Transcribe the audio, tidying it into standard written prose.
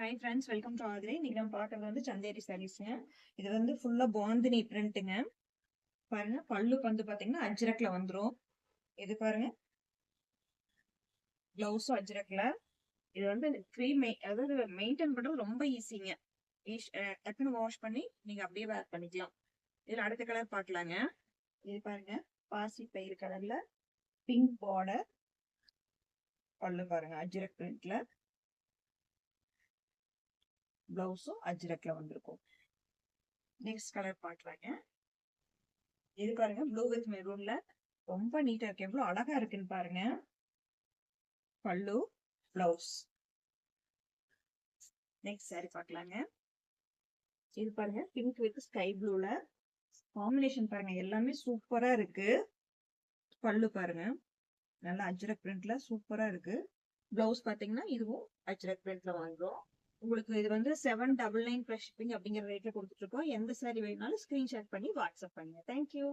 Hi friends, welcome to Aathirai. இன்னைக்கு நம்ம பார்க்கறது வந்து சந்தேரி சாரீஸ்ங்க. இது வந்து ஃபுல்லா பாந்தினி பிரிண்ட்டுங்க. பாருங்க, பல்லு வந்து பாத்தீங்கன்னா அஜ்ரக்ல வந்துரும். இது பாருங்க, பிளவுஸும் அஜ்ரக்ல. இது வந்து அதாவது மெயின்டைன் பண்றது ரொம்ப ஈஸிங்க. டக்குன்னு வாஷ் பண்ணி நீங்க அப்படியே வேர் பண்ணிக்கலாம். இதுல அடுத்த கலர் பார்க்கலாங்க. இது பாருங்க, பாசி பயிர் கலர்ல பிங்க் பார்டர். பல்லு பாருங்க அஜ்ரக் பிரிண்ட்ல, பிளவுஸும் அஜ்ரக்ல வந்திருக்கும். நெக்ஸ்ட் கலர் பார்க்கலாங்க. இது பாருங்க, ப்ளூ வித் மெரூன்ல ரொம்ப நீட்டா இருக்கு. எவ்வளவு அழகா இருக்குன்னு பாருங்க. பல்லு, பிளவுஸ். நெக்ஸ்ட் சாரி பார்க்கலாங்க. இது பாருங்க, பிங்க் வித் ஸ்கை ப்ளூல காம்பினேஷன் பாருங்க, எல்லாமே சூப்பரா இருக்கு. பல்லு பாருங்க, நல்லா அஜ்ரக் பிரிண்ட்ல சூப்பரா இருக்கு. பிளவுஸ் பாத்தீங்கன்னா இதுவும் அஜ்ரக் பிரிண்ட்ல வாங்குறோம். உங்களுக்கு இது வந்து 799 + ஷிப்பிங் அப்படிங்கிற ரேட்ல கொடுத்துட்டு இருக்கோம். எந்த சாரி வேணாலும் ஸ்கிரீன்ஷாட் பண்ணி வாட்ஸ்அப் பண்ணுங்க. தேங்க்யூ.